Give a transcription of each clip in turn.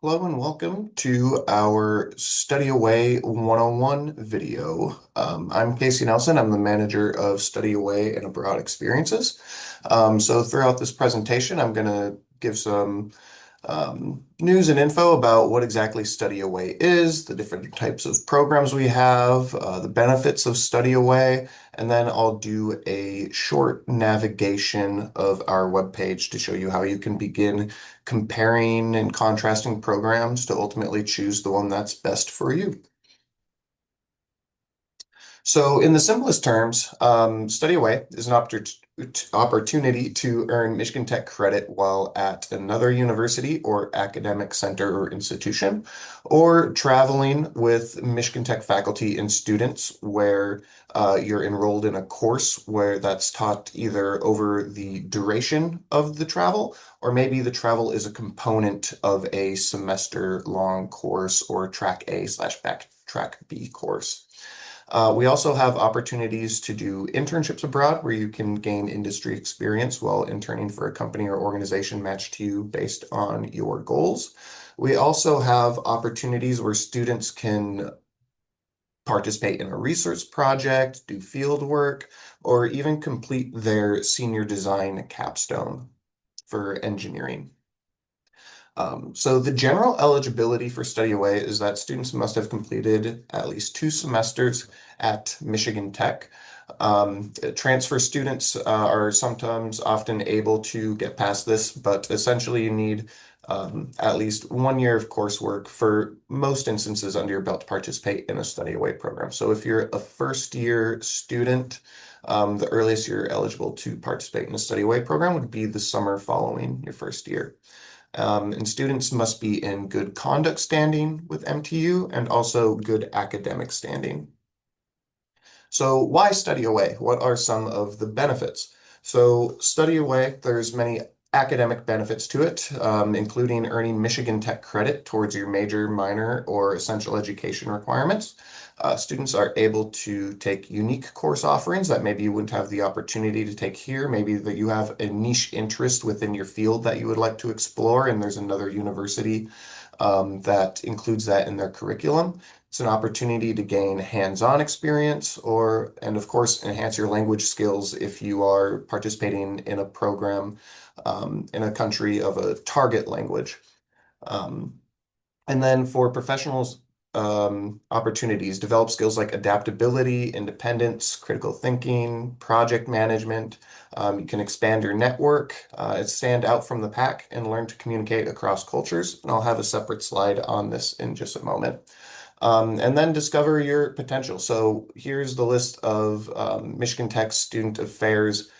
Hello and welcome to our Study Away 101 video. I'm Casey Nelson. I'm the manager of Study Away and Abroad Experiences. So throughout this presentation, I'm going to give some news and info about what exactly Study Away is, the different types of programs we have, the benefits of Study Away, and then I'll do a short navigation of our webpage to show you how you can begin comparing and contrasting programs to ultimately choose the one that's best for you. So in the simplest terms, Study Away is an opportunity to earn Michigan Tech credit while at another university or academic center or institution, or traveling with Michigan Tech faculty and students where you're enrolled in a course where that's taught either over the duration of the travel, or maybe the travel is a component of a semester-long course or track A/track B course. We also have opportunities to do internships abroad where you can gain industry experience while interning for a company or organization matched to you based on your goals. We also have opportunities where students can participate in a research project, do field work, or even complete their senior design capstone for engineering. So the general eligibility for Study Away is that students must have completed at least 2 semesters at Michigan Tech. Transfer students are sometimes often able to get past this, but essentially you need at least 1 year of coursework for most instances under your belt to participate in a Study Away program. So if you're a first-year student, the earliest you're eligible to participate in a Study Away program would be the summer following your first year. And students must be in good conduct standing with MTU and also good academic standing. So why Study Away? What are some of the benefits? So Study Away, there's many academic benefits to it, including earning Michigan Tech credit towards your major, minor, or essential education requirements. Students are able to take unique course offerings that maybe you wouldn't have the opportunity to take here. Maybe that you have a niche interest within your field that you would like to explore, and there's another university that includes that in their curriculum. It's an opportunity to gain hands-on experience and of course, enhance your language skills if you are participating in a program in a country of a target language. And then for professionals, opportunities, develop skills like adaptability, independence, critical thinking, project management. You can expand your network, stand out from the pack, and learn to communicate across cultures. And I'll have a separate slide on this in just a moment. And then discover your potential. So here's the list of Michigan Tech Student Affairs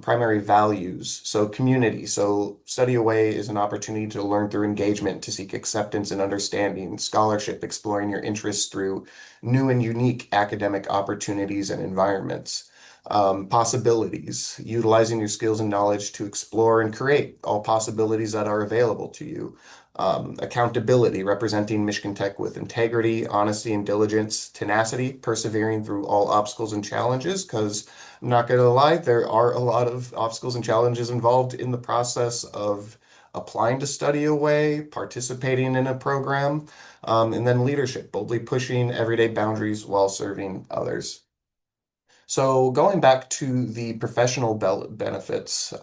primary values. So community. So Study Away is an opportunity to learn through engagement, to seek acceptance and understanding, scholarship, exploring your interests through new and unique academic opportunities and environments. Possibilities, utilizing your skills and knowledge to explore and create all possibilities that are available to you. Accountability, representing Michigan Tech with integrity, honesty, and diligence, tenacity, persevering through all obstacles and challenges, because I'm not going to lie, there are a lot of obstacles and challenges involved in the process of applying to Study Away, participating in a program, and then leadership, boldly pushing everyday boundaries while serving others. So going back to the professional benefits,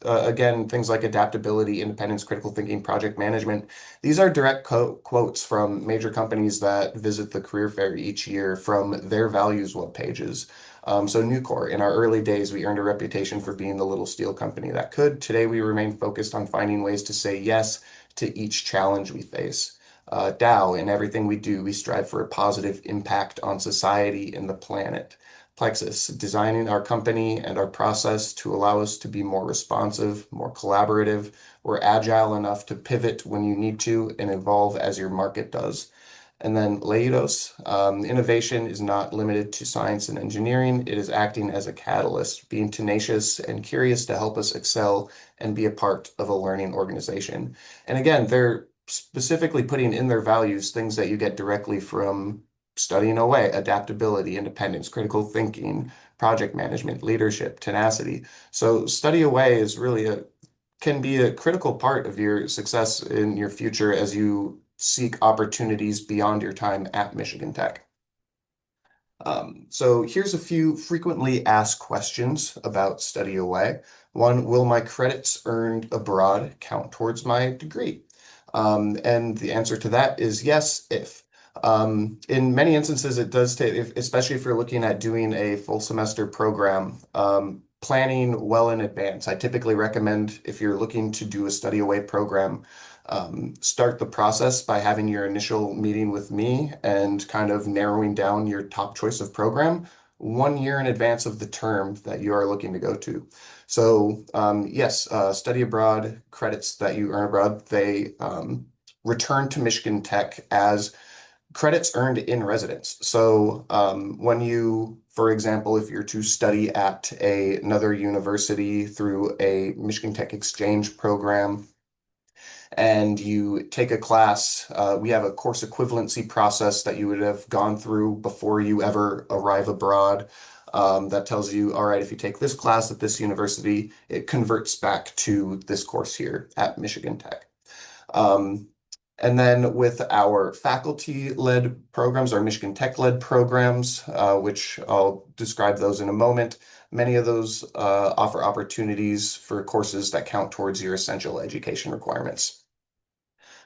again, things like adaptability, independence, critical thinking, project management, these are direct quotes from major companies that visit the career fair each year from their values web pages. So Nucor, in our early days, we earned a reputation for being the little steel company that could. Today, we remain focused on finding ways to say yes to each challenge we face. Dow, in everything we do, we strive for a positive impact on society and the planet. Plexus, designing our company and our process to allow us to be more responsive, more collaborative. We're agile enough to pivot when you need to and evolve as your market does. And then Leidos, innovation is not limited to science and engineering. It is acting as a catalyst, being tenacious and curious to help us excel and be a part of a learning organization. And again, they're specifically putting in their values things that you get directly from Studying Away: adaptability, independence, critical thinking, project management, leadership, tenacity. So Study Away is really can be a critical part of your success in your future as you seek opportunities beyond your time at Michigan Tech. So here's a few frequently asked questions about study away. One, will my credits earned abroad count towards my degree? And the answer to that is yes, if. In many instances, it does take, especially if you're looking at doing a full semester program, planning well in advance. I typically recommend if you're looking to do a study away program, start the process by having your initial meeting with me and kind of narrowing down your top choice of program 1 year in advance of the term that you are looking to go to. So yes, study abroad credits that you earn abroad, they return to Michigan Tech as credits earned in residence. So when you, for example, if you're to study at another university through a Michigan Tech exchange program, and you take a class, we have a course equivalency process that you would have gone through before you ever arrive abroad. That tells you, all right, if you take this class at this university, it converts back to this course here at Michigan Tech. And then with our faculty-led programs, our Michigan Tech-led programs, which I'll describe those in a moment, many of those offer opportunities for courses that count towards your essential education requirements.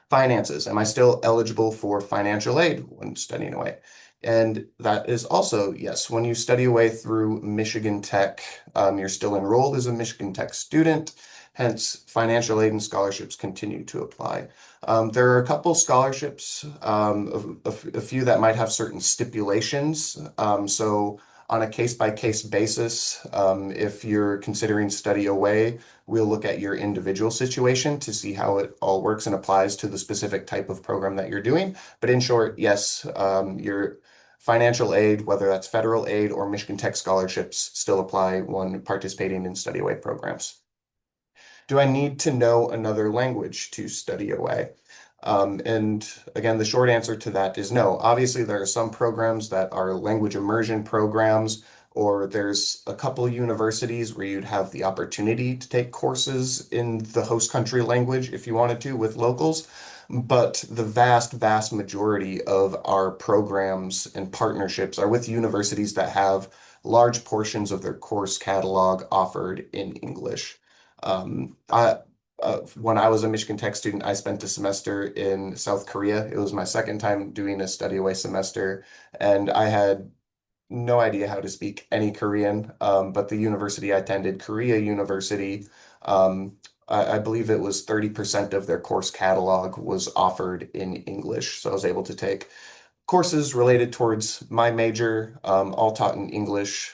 Finances. Am I still eligible for financial aid when studying away? And that is also yes. When you study away through Michigan Tech, you're still enrolled as a Michigan Tech student. Hence, financial aid and scholarships continue to apply. There are a couple scholarships, a few that might have certain stipulations. So on a case-by-case basis, if you're considering study away, we'll look at your individual situation to see how it all works and applies to the specific type of program that you're doing. But in short, yes, your financial aid, whether that's federal aid or Michigan Tech scholarships, still apply when participating in study away programs. Do I need to know another language to study away? And again, the short answer to that is no. Obviously, there are some programs that are language immersion programs, or there's a couple universities where you'd have the opportunity to take courses in the host country language if you wanted to with locals. But the vast, vast majority of our programs and partnerships are with universities that have large portions of their course catalog offered in English. When I was a Michigan Tech student, I spent a semester in South Korea. It was my second time doing a study away semester, and I had no idea how to speak any Korean. But the university I attended, Korea University, I believe it was 30% of their course catalog was offered in English. So I was able to take courses related towards my major, all taught in English,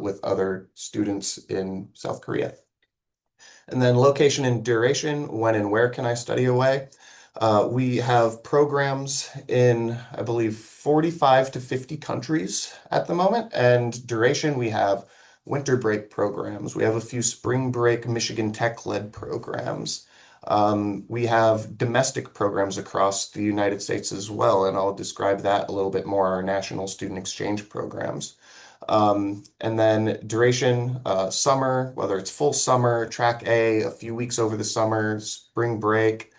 with other students in South Korea. And then location and duration, when and where can I study away? We have programs in, I believe, 45 to 50 countries at the moment. And duration, we have winter break programs. We have a few spring break Michigan Tech-led programs. We have domestic programs across the United States as well, and I'll describe that a little bit more, our national student exchange programs. And then duration, summer, whether it's full summer, track a few weeks over the summer, spring break.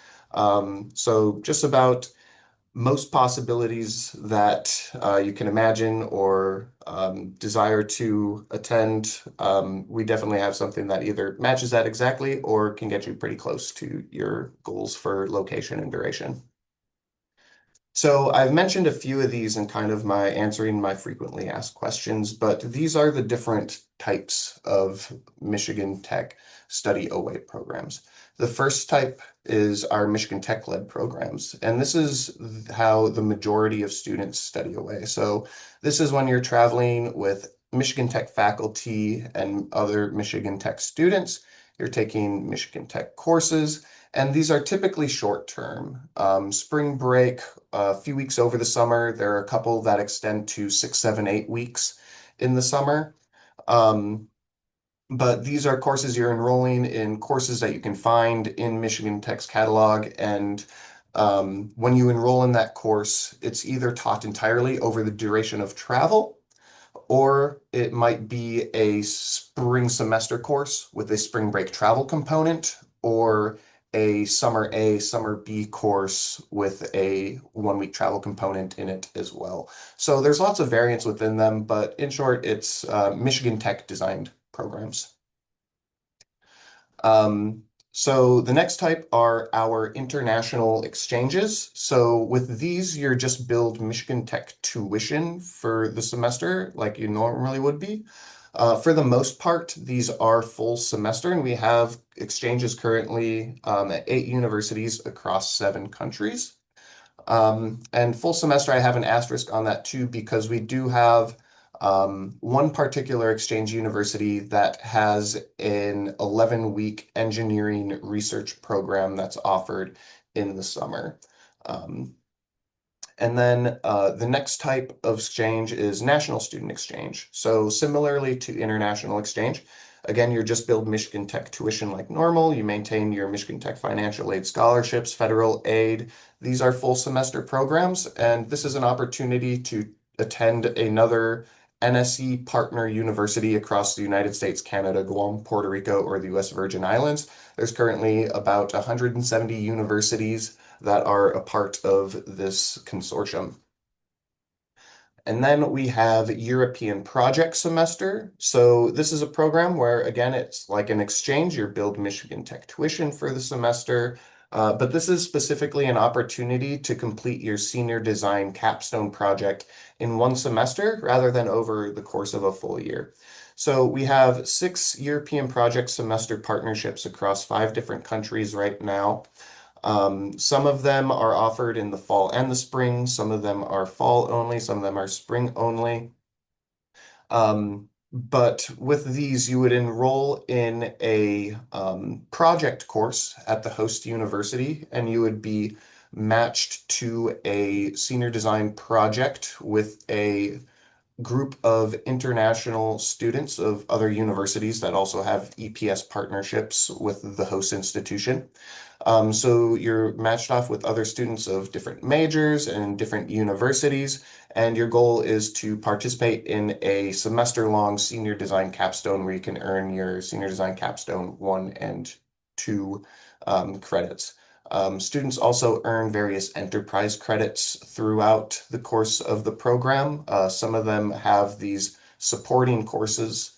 So just about most possibilities that you can imagine or desire to attend. We definitely have something that either matches that exactly or can get you pretty close to your goals for location and duration. So I've mentioned a few of these in kind of my answering my frequently asked questions, but these are the different types of Michigan Tech study away programs. The first type is our Michigan Tech-led programs, and this is how the majority of students study away. So this is when you're traveling with Michigan Tech faculty and other Michigan Tech students. You're taking Michigan Tech courses, and these are typically short term. Spring break, a few weeks over the summer. There are a couple that extend to 6, 7, 8 weeks in the summer. But these are courses you're enrolling in, courses that you can find in Michigan Tech's catalog. And when you enroll in that course, it's either taught entirely over the duration of travel, or it might be a spring semester course with a spring break travel component, or a summer A, summer B course with a 1 week travel component in it as well. So there's lots of variance within them, but in short, it's Michigan Tech designed programs. Um, so the next type are our international exchanges. So with these, you're just billed Michigan Tech tuition for the semester like you normally would be. For the most part, these are full semester, and we have exchanges currently at 8 universities across 7 countries. And full semester, I have an asterisk on that too, because we do have one particular exchange university that has an 11-week engineering research program that's offered in the summer. And then the next type of exchange is national student exchange. So similarly to international exchange, again, you're just billed Michigan Tech tuition like normal. You maintain your Michigan Tech financial aid scholarships, federal aid. These are full semester programs, and this is an opportunity to attend another NSE partner university across the United States, Canada, Guam, Puerto Rico, or the U.S. Virgin Islands. There's currently about 170 universities that are a part of this consortium. And then we have European Project Semester. So this is a program where, again, it's like an exchange. You're billed Michigan Tech tuition for the semester, but this is specifically an opportunity to complete your senior design capstone project in one semester rather than over the course of a full year. So we have 6 European Project Semester partnerships across 5 different countries right now. Some of them are offered in the fall and the spring. Some of them are fall only. Some of them are spring only. But with these, you would enroll in a project course at the host university, and you would be matched to a senior design project with a group of international students of other universities that also have EPS partnerships with the host institution. So you're matched off with other students of different majors and different universities, and your goal is to participate in a semester-long senior design capstone where you can earn your senior design capstone 1 and 2 credits. Students also earn various enterprise credits throughout the course of the program. Some of them have these supporting courses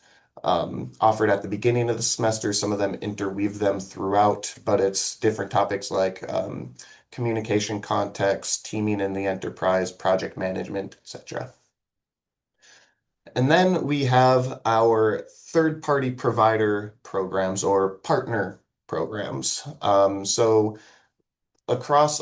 offered at the beginning of the semester. Some of them interweave them throughout, but it's different topics like communication context, teaming in the enterprise, project management, etc. And then we have our third-party provider programs or partner programs. So across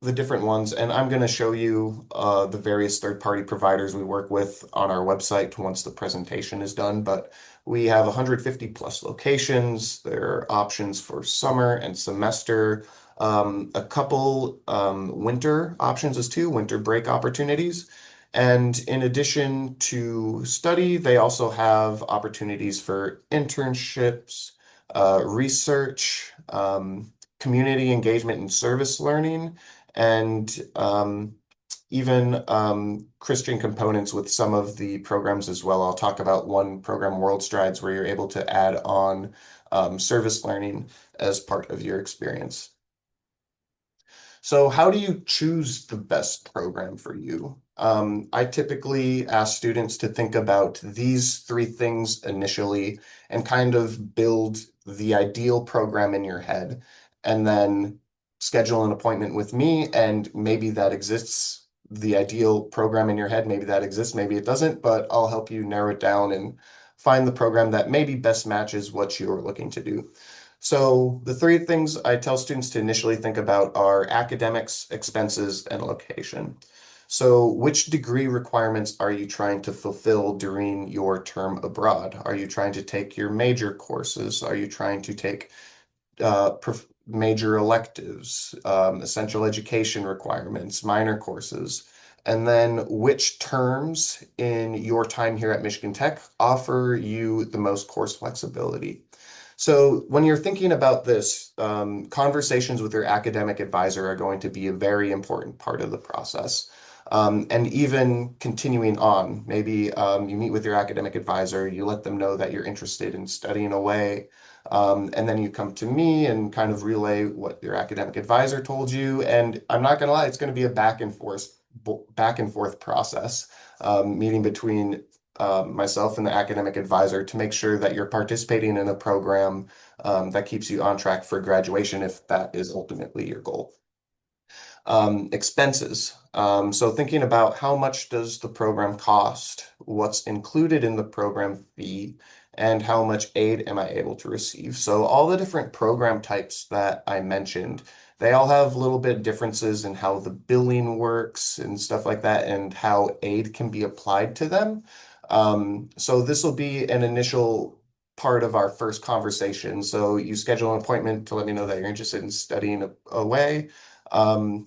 the different ones, and I'm going to show you the various third-party providers we work with on our website once the presentation is done, but we have 150 plus locations. There are options for summer and semester, a couple winter options as too, winter break opportunities. And in addition to study, they also have opportunities for internships, research, community engagement and service learning, and even Christian components with some of the programs as well. I'll talk about one program, Worldstrides, where you're able to add on service learning as part of your experience. So how do you choose the best program for you? I typically ask students to think about these 3 things initially and kind of build the ideal program in your head, and then schedule an appointment with me, and maybe that exists, the ideal program in your head, maybe that exists, maybe it doesn't, but I'll help you narrow it down and find the program that maybe best matches what you're looking to do. So the 3 things I tell students to initially think about are academics, expenses, and location. So which degree requirements are you trying to fulfill during your term abroad? Are you trying to take your major courses? Are you trying to take major electives, essential education requirements, minor courses? And then which terms in your time here at Michigan Tech offer you the most course flexibility? So when you're thinking about this, conversations with your academic advisor are going to be a very important part of the process. And even continuing on, maybe you meet with your academic advisor, you let them know that you're interested in studying away, and then you come to me and kind of relay what your academic advisor told you. And I'm not going to lie, it's going to be a back and forth process, meeting between myself and the academic advisor to make sure that you're participating in a program that keeps you on track for graduation if that is ultimately your goal. Expenses. So thinking about how much does the program cost, what's included in the program fee, and how much aid am I able to receive. So all the different program types that I mentioned, they all have a little bit differences in how the billing works and stuff like that, and how aid can be applied to them. So this will be an initial part of our first conversation. So you schedule an appointment to let me know that you're interested in studying away.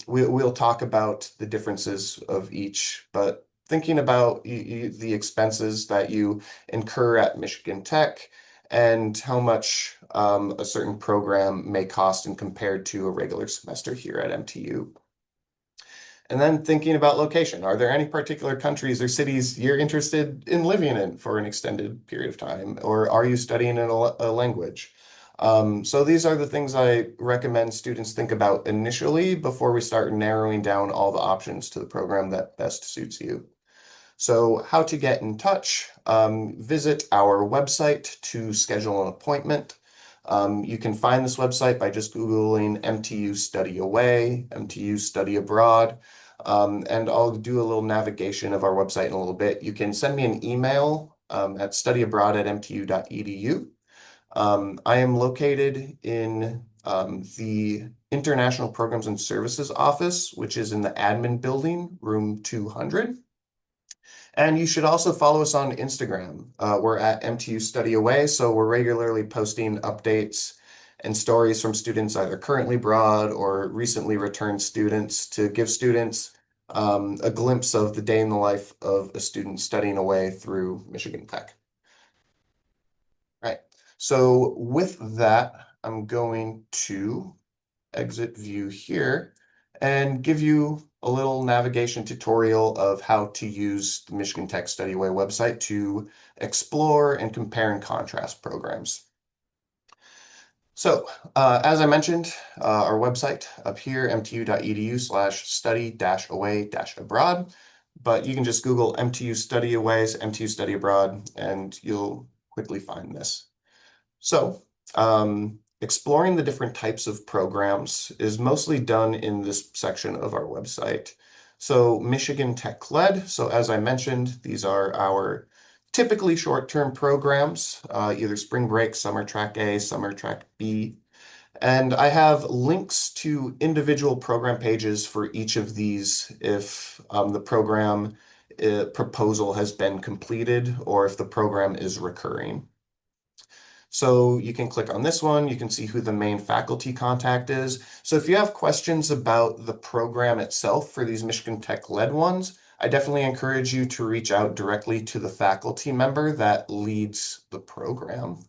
We'll talk about the differences of each, but thinking about the expenses that you incur at Michigan Tech and how much a certain program may cost and compared to a regular semester here at MTU. And then thinking about location. Are there any particular countries or cities you're interested in living in for an extended period of time? Or are you studying in a language? So these are the things I recommend students think about initially before we start narrowing down all the options to the program that best suits you. So how to get in touch, visit our website to schedule an appointment. You can find this website by just Googling MTU Study Away, MTU Study Abroad, and I'll do a little navigation of our website in a little bit. You can send me an email at studyabroad@mtu.edu. I am located in the International Programs and Services office, which is in the admin building, room 200. And you should also follow us on Instagram. We're at MTU Study Away, so we're regularly posting updates and stories from students either currently abroad or recently returned students to give students a glimpse of the day in the life of a student studying away through Michigan Tech. Right. So with that, I'm going to exit view here and give you a little navigation tutorial of how to use the Michigan Tech Study Away website to explore and compare and contrast programs. So as I mentioned, our website up here, mtu.edu/study-away-abroad, but you can just Google MTU Study Aways, MTU Study Abroad, and you'll quickly find this. So, exploring the different types of programs is mostly done in this section of our website. So, Michigan Tech Led. So, as I mentioned, these are our typically short-term programs, either spring break, summer track A, summer track B. And I have links to individual program pages for each of these if the program proposal has been completed or if the program is recurring. So you can click on this one, you can see who the main faculty contact is. So if you have questions about the program itself for these Michigan Tech led ones, I definitely encourage you to reach out directly to the faculty member that leads the program.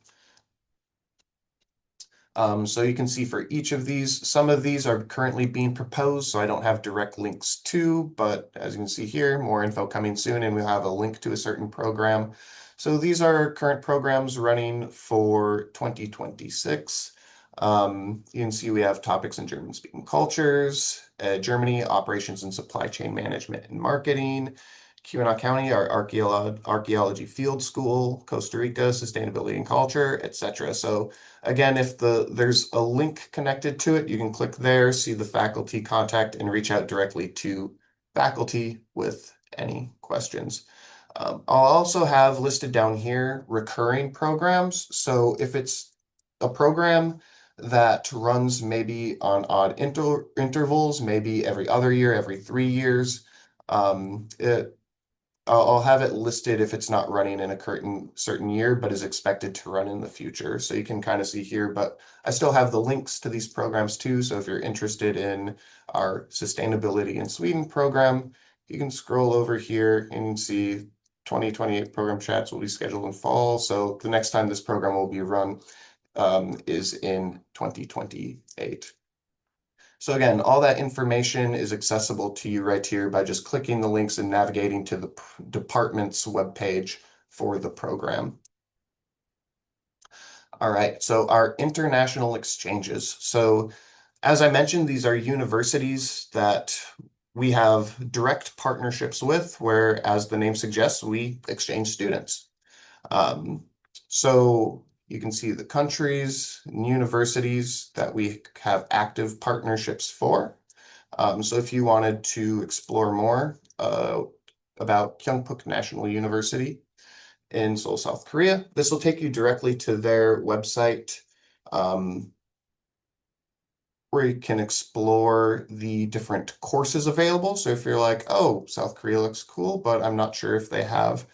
So you can see for each of these, some of these are currently being proposed, so I don't have direct links to, but as you can see here, more info coming soon, and we'll have a link to a certain program. So these are current programs running for 2026. You can see we have topics in German-speaking cultures, Germany, operations and supply chain management and marketing, Keweenaw County, our archaeology field school, Costa Rica, sustainability and culture, etc. So again, if there's a link connected to it, you can click there, see the faculty contact, and reach out directly to faculty with any questions. I'll also have listed down here recurring programs. So if it's a program that runs maybe on odd intervals, maybe every other year, every 3 years, I'll have it listed if it's not running in a certain year, but is expected to run in the future. So you can kind of see here, but I still have the links to these programs too. So if you're interested in our Sustainability in Sweden program, you can scroll over here and see 2028 program chats will be scheduled in fall. So the next time this program will be run is in 2028. So again, all that information is accessible to you right here by just clicking the links and navigating to the department's webpage for the program. All right, so our international exchanges. So as I mentioned, these are universities that we have direct partnerships with, where, as the name suggests, we exchange students. Um, so you can see the countries and universities that we have active partnerships for. So if you wanted to explore more about Kyungpook National University in Seoul, South Korea, this will take you directly to their website. Um, where you can explore the different courses available. So if you're like, oh, South Korea looks cool, but I'm not sure if they have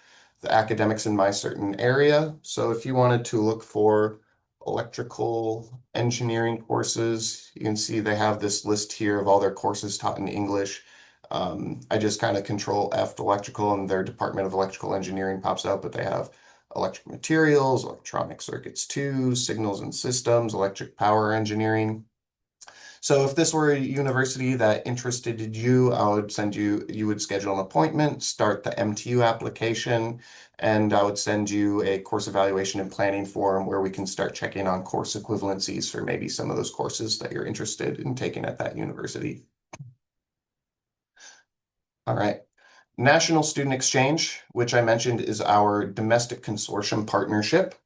the academics in my certain area. So if you wanted to look for electrical engineering courses, you can see they have this list here of all their courses taught in English. I just kind of control F electrical and their Department of Electrical Engineering pops out, but they have electric materials, electronic circuits 2, signals and systems, electric power engineering. So if this were a university that interested you, I would send you, you would schedule an appointment, start the MTU application, and I would send you a course evaluation and planning form where we can start checking on course equivalencies for maybe some of those courses that you're interested in taking at that university. All right. National Student Exchange, which I mentioned is our domestic consortium partnership.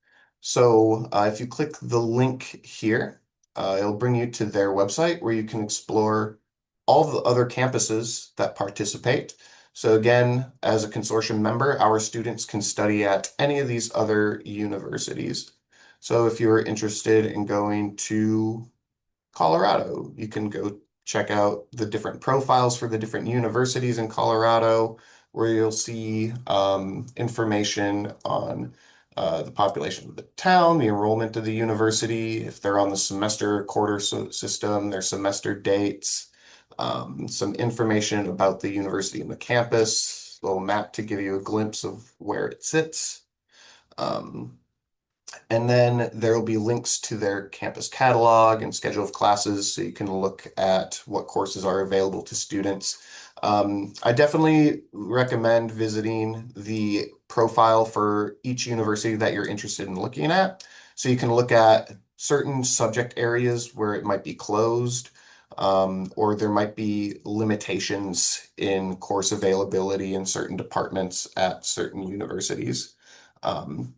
So if you click the link here, it'll bring you to their website where you can explore all the other campuses that participate. So again, as a consortium member, our students can study at any of these other universities. So if you're interested in going to Colorado, you can go check out the different profiles for the different universities in Colorado, where you'll see information on the population of the town, the enrollment of the university, if they're on the semester quarter system, their semester dates, some information about the university and the campus, a little map to give you a glimpse of where it sits. Um, and then there will be links to their campus catalog and schedule of classes so you can look at what courses are available to students. I definitely recommend visiting the profile for each university that you're interested in looking at. So you can look at certain subject areas where it might be closed, or there might be limitations in course availability in certain departments at certain universities. Um,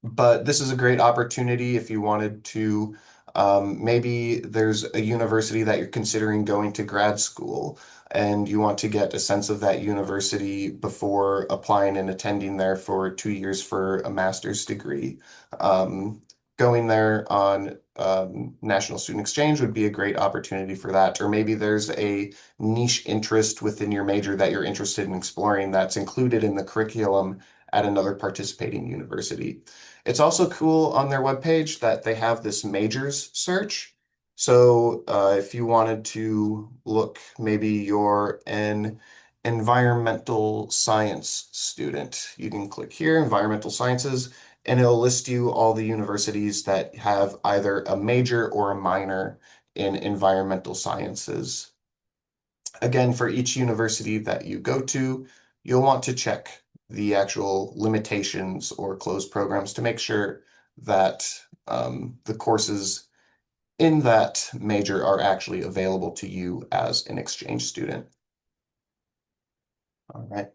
but this is a great opportunity if you wanted to, maybe there's a university that you're considering going to grad school and you want to get a sense of that university before applying and attending there for 2 years for a master's degree. Going there on National Student Exchange would be a great opportunity for that. Or maybe there's a niche interest within your major that you're interested in exploring that's included in the curriculum at another participating university. It's also cool on their webpage that they have this majors search. So if you wanted to look, maybe you're an environmental science student, you can click here, environmental sciences, and it'll list you all the universities that have either a major or a minor in environmental sciences. Again, for each university that you go to, you'll want to check the actual limitations or closed programs to make sure that the courses in that major are actually available to you as an exchange student. All right.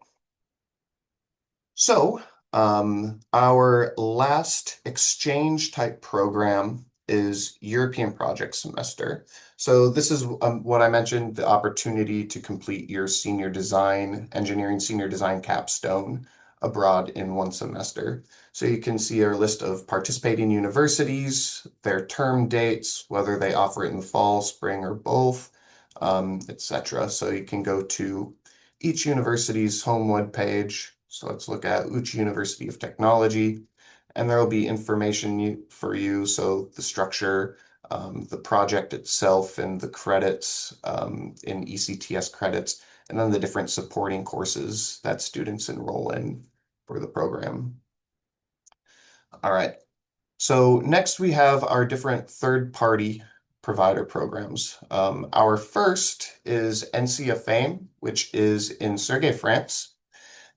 So, our last exchange type program is European Project Semester. So this is what I mentioned, the opportunity to complete your senior design, engineering senior design capstone abroad in one semester. So you can see our list of participating universities, their term dates, whether they offer it in the fall, spring, or both, etc. So you can go to each university's home web page. So let's look at Uchi University of Technology, and there will be information for you. So the structure, the project itself, and the credits in ECTS credits, and then the different supporting courses that students enroll in for the program. All right. So next we have our different third-party provider programs. Our first is ENSEA FAME, which is in Sergi, France.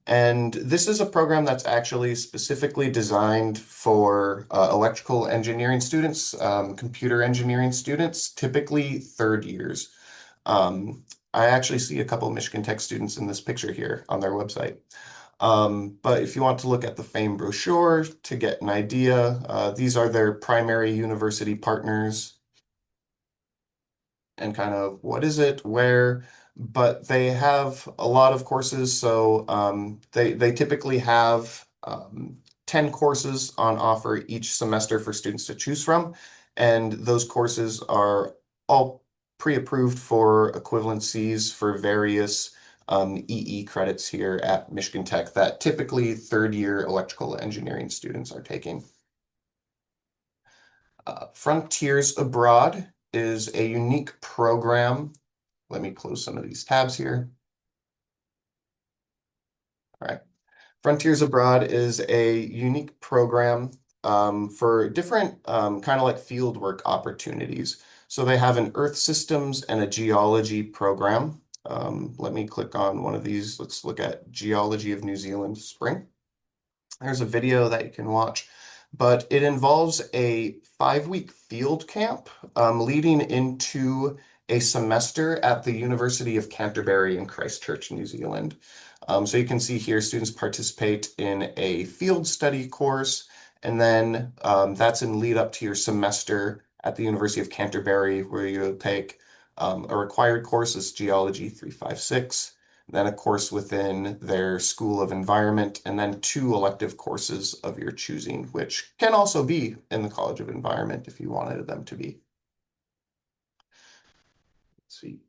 And this is a program that's actually specifically designed for electrical engineering students, computer engineering students, typically third years. I actually see a couple of Michigan Tech students in this picture here on their website. But if you want to look at the FAME brochure to get an idea, these are their primary university partners and kind of what is it, where, but they have a lot of courses. So they typically have 10 courses on offer each semester for students to choose from. And those courses are all pre-approved for equivalencies for various EE credits here at Michigan Tech that typically third year electrical engineering students are taking. Frontiers Abroad is a unique program. Let me close some of these tabs here. All right. Frontiers Abroad is a unique program for different kind of like fieldwork opportunities. So they have an Earth Systems and a Geology program. Let me click on one of these. Let's look at Geology of New Zealand Spring. There's a video that you can watch, but it involves a 5-week field camp leading into a semester at the University of Canterbury in Christchurch, New Zealand. So you can see here students participate in a field study course, and then that's in lead up to your semester at the University of Canterbury, where you'll take a required course is Geology 356, then a course within their School of Environment, and then 2 elective courses of your choosing, which can also be in the College of Environment if you wanted them to be. Let's see.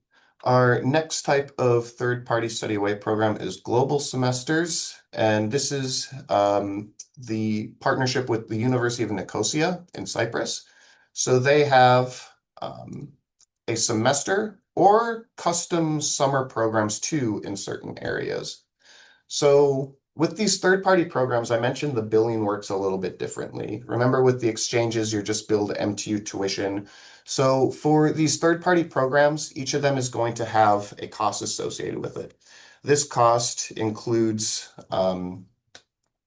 Our next type of third-party study away program is Global Semesters, and this is the partnership with the University of Nicosia in Cyprus. So they have a semester or custom summer programs too in certain areas. So with these third-party programs, I mentioned the billing works a little bit differently. Remember, with the exchanges, you're just billed MTU tuition. So for these third-party programs, each of them is going to have a cost associated with it. This cost includes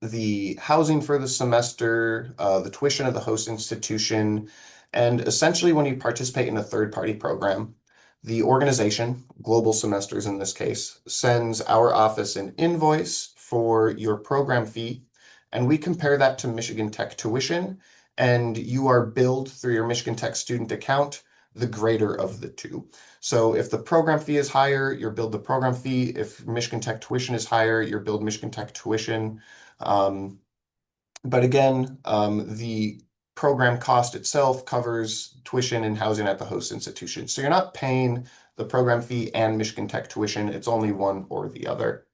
the housing for the semester, the tuition of the host institution, and essentially when you participate in a third-party program, the organization, Global Semesters in this case, sends our office an invoice for your program fee, and we compare that to Michigan Tech tuition, and you are billed through your Michigan Tech student account, the greater of the two. So if the program fee is higher, you're billed the program fee. If Michigan Tech tuition is higher, you're billed Michigan Tech tuition. But again, the program cost itself covers tuition and housing at the host institution. So you're not paying the program fee and Michigan Tech tuition. It's only one or the other.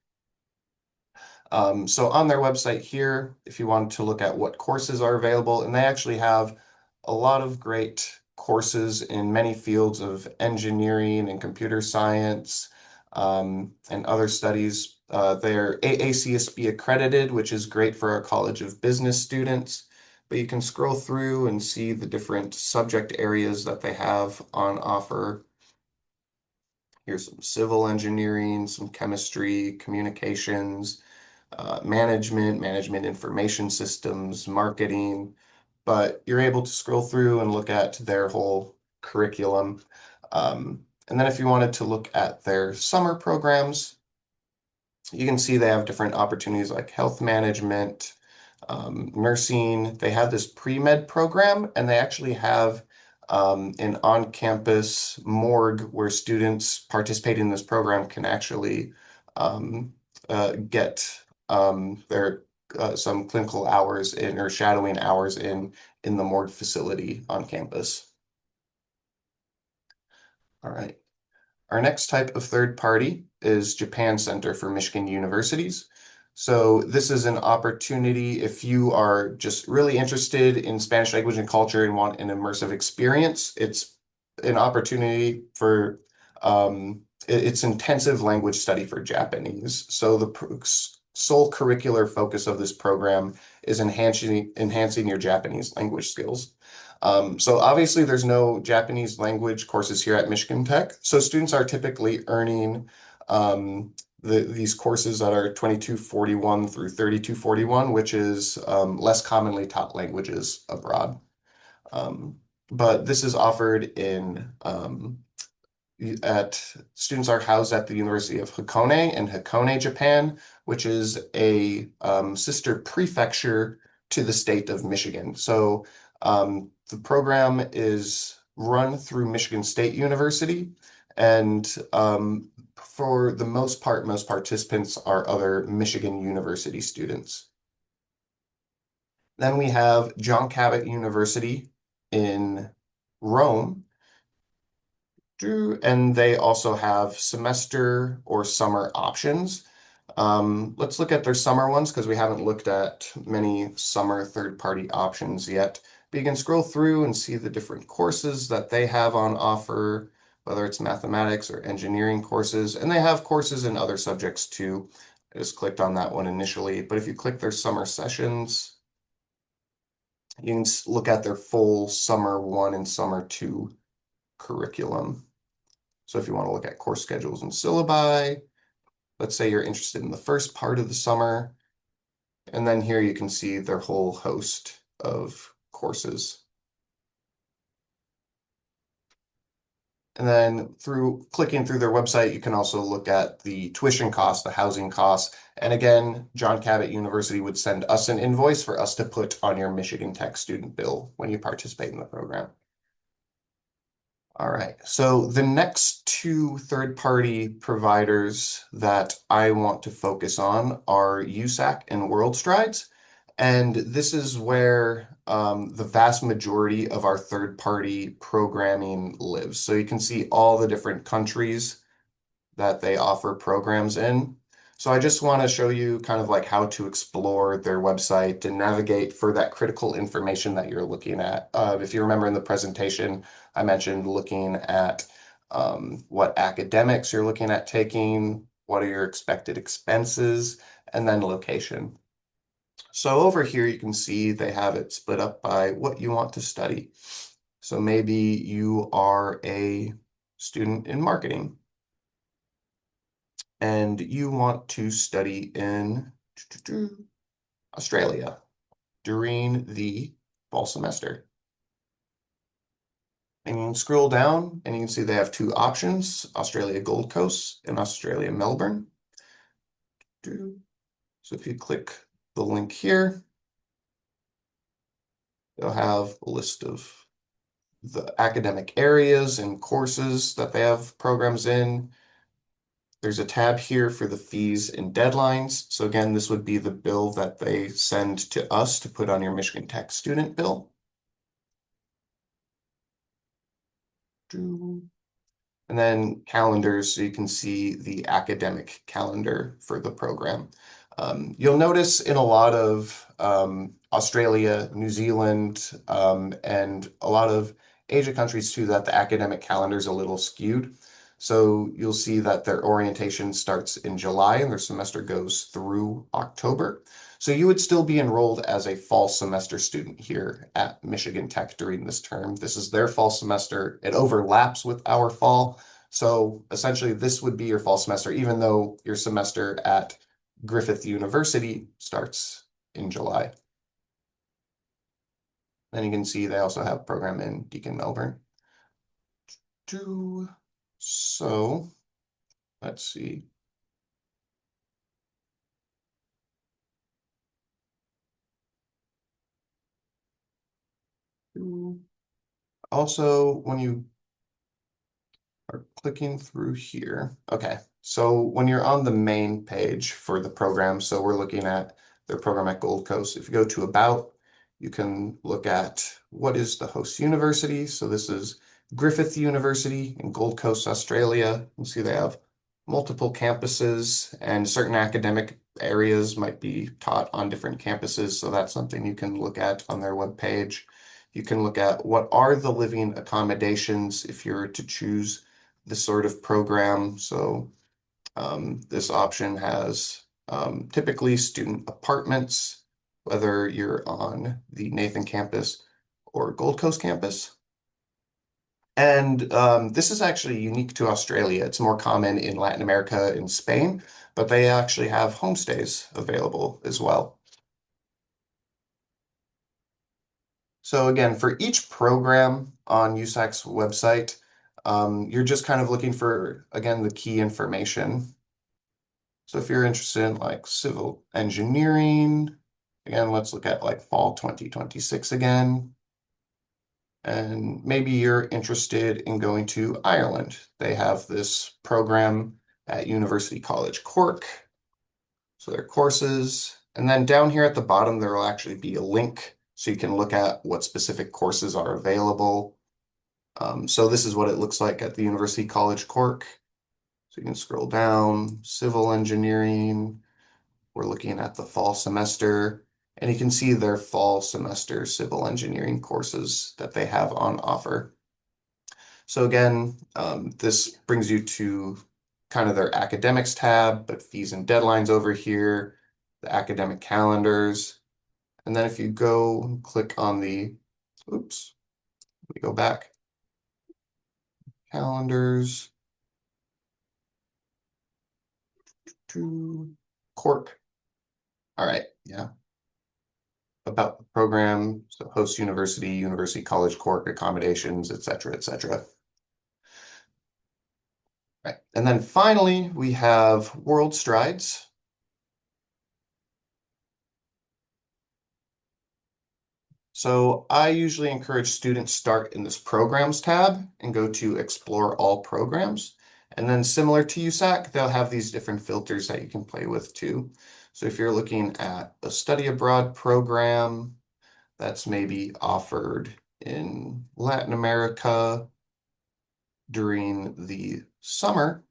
So on their website here, if you want to look at what courses are available, and they actually have a lot of great courses in many fields of engineering and computer science and other studies. They're AACSB accredited, which is great for our College of Business students, but you can scroll through and see the different subject areas that they have on offer. Here's some civil engineering, some chemistry, communications, management information systems, marketing, but you're able to scroll through and look at their whole curriculum. And then if you wanted to look at their summer programs, you can see they have different opportunities like health management, nursing. They have this pre-med program, and they actually have an on-campus morgue where students participating in this program can actually get their some clinical hours in or shadowing hours in the morgue facility on campus. All right. Our next type of third party is Japan Center for Michigan Universities. So this is an opportunity if you are just really interested in Spanish language and culture and want an immersive experience. It's an opportunity for it's intensive language study for Japanese. So the sole curricular focus of this program is enhancing your Japanese language skills. So obviously there's no Japanese language courses here at Michigan Tech. So students are typically earning these courses that are 2241 through 3241, which is less commonly taught languages abroad. Um, but this is offered in at students are housed at the University of Hakone in Hakone, Japan, which is a sister prefecture to the state of Michigan. So the program is run through Michigan State University, and for the most part, most participants are other Michigan University students. Then we have John Cabot University in Rome, and they also have semester or summer options. Let's look at their summer ones because we haven't looked at many summer third-party options yet. But you can scroll through and see the different courses that they have on offer, whether it's mathematics or engineering courses, and they have courses in other subjects too. I just clicked on that one initially, but if you click their summer sessions, you can look at their full summer 1 and summer 2 curriculum. So if you want to look at course schedules and syllabi, let's say you're interested in the first part of the summer, and then here you can see their whole host of courses. And then through clicking through their website, you can also look at the tuition costs, the housing costs. And again, John Cabot University would send us an invoice for us to put on your Michigan Tech student bill when you participate in the program. All right, so the next two third-party providers that I want to focus on are USAC and Worldstrides. And this is where the vast majority of our third-party programming lives. So you can see all the different countries that they offer programs in. So I just want to show you kind of like how to explore their website and navigate for that critical information that you're looking at. If you remember in the presentation, I mentioned looking at what academics you're looking at taking, what are your expected expenses, and then location. So over here, you can see they have it split up by what you want to study. So maybe you are a student in marketing and you want to study in Australia during the fall semester. And you can scroll down and you can see they have two options, Australia Gold Coast and Australia Melbourne. So if you click the link here, they'll have a list of the academic areas and courses that they have programs in. There's a tab here for the fees and deadlines. So again, this would be the bill that they send to us to put on your Michigan Tech student bill. And then calendars, so you can see the academic calendar for the program. You'll notice in a lot of Australia, New Zealand, and a lot of Asia countries too, that the academic calendar is a little skewed. So you'll see that their orientation starts in July and their semester goes through October. So you would still be enrolled as a fall semester student here at Michigan Tech during this term. This is their fall semester. It overlaps with our fall. So essentially this would be your fall semester, even though your semester at Griffith University starts in July. Then you can see they also have a program in Deakin, Melbourne. So let's see. Also, when you are clicking through here, okay, so when you're on the main page for the program, so we're looking at their program at Gold Coast. If you go to About, you can look at what is the host university. So this is Griffith University in Gold Coast, Australia. You can see they have multiple campuses and certain academic areas might be taught on different campuses. So that's something you can look at on their webpage. You can look at what are the living accommodations if you're to choose this sort of program. So this option has typically student apartments, whether you're on the Nathan campus or Gold Coast campus. And this is actually unique to Australia. It's more common in Latin America and Spain, but they actually have homestays available as well. So again, for each program on USAC's website, you're just kind of looking for, again, the key information. So if you're interested in like civil engineering, again, let's look at like fall 2026 again. And maybe you're interested in going to Ireland. They have this program at University College Cork. So their courses. And then down here at the bottom, there will actually be a link so you can look at what specific courses are available. So this is what it looks like at the University College Cork. So you can scroll down, civil engineering. We're looking at the fall semester, and you can see their fall semester civil engineering courses that they have on offer. So again, this brings you to kind of their academics tab, but fees and deadlines over here, the academic calendars. And then if you go and click on the, oops, we go back, calendars to Cork. All right, yeah. About the program, so host university, University College Cork, accommodations, et cetera, et cetera. Right. And then finally, we have Worldstrides. So I usually encourage students start in this Programs tab and go to Explore All Programs. And then similar to USAC, they'll have these different filters that you can play with too. So if you're looking at a study abroad program that's maybe offered in Latin America during the summer,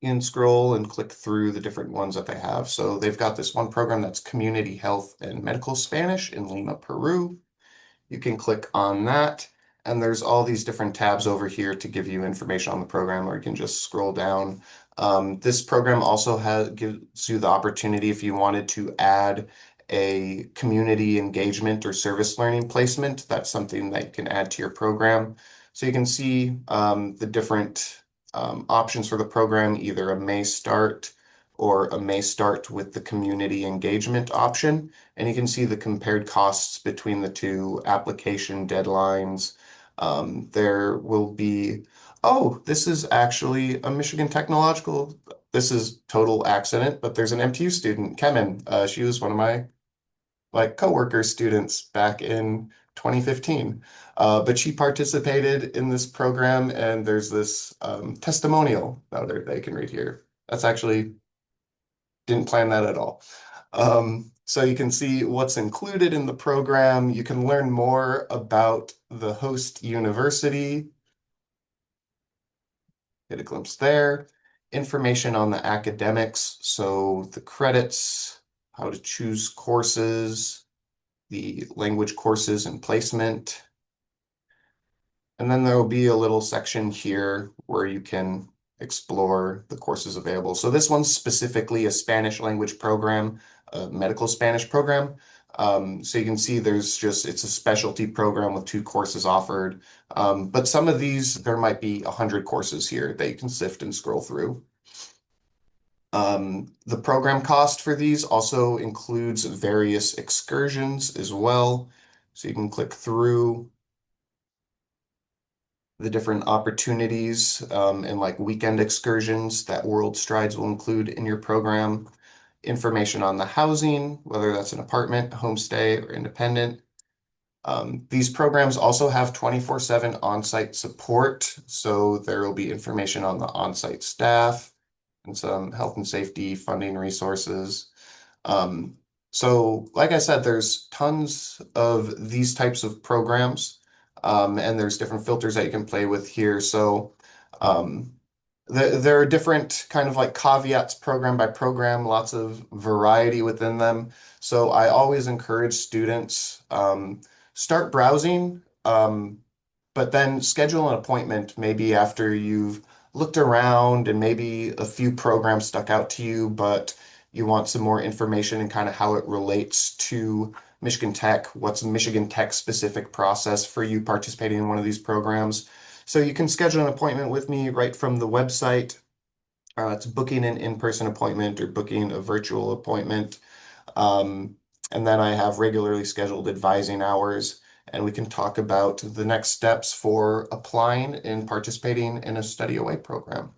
you can scroll and click through the different ones that they have. So they've got this one program that's Community Health and Medical Spanish in Lima, Peru. You can click on that, and there's all these different tabs over here to give you information on the program, or you can just scroll down. This program also gives you the opportunity if you wanted to add a community engagement or service learning placement. That's something that you can add to your program. So you can see the different options for the program, either a May start or a May start with the community engagement option. And you can see the compared costs between the two application deadlines. There will be, oh, this is actually a Michigan Technological. This is total accident, but there's an MTU student, Kemen. She was one of my like coworker students back in 2015. But she participated in this program, and there's this testimonial that you can read here. That's actually didn't plan that at all. So you can see what's included in the program. You can learn more about the host university. Get a glimpse there. Information on the academics, so the credits, how to choose courses, the language courses and placement. And then there will be a little section here where you can explore the courses available. So this one's specifically a Spanish language program, a medical Spanish program. So you can see it's a specialty program with 2 courses offered. But some of these, there might be 100 courses here that you can sift and scroll through. The program cost for these also includes various excursions as well. So you can click through the different opportunities and like weekend excursions that Worldstrides will include in your program, information on the housing, whether that's an apartment, homestay, or independent. These programs also have 24/7 on-site support, so there will be information on the on-site staff and some health and safety funding resources. So like I said, there's tons of these types of programs, and there's different filters that you can play with here. So there are different kind of like caveats program by program, lots of variety within them. So I always encourage students start browsing, but then schedule an appointment maybe after you've looked around and maybe a few programs stuck out to you, but you want some more information and kind of how it relates to Michigan Tech, what's a Michigan Tech specific process for you participating in one of these programs. So you can schedule an appointment with me right from the website. It's booking an in-person appointment or booking a virtual appointment. Um, and then I have regularly scheduled advising hours, and we can talk about the next steps for applying and participating in a study away program.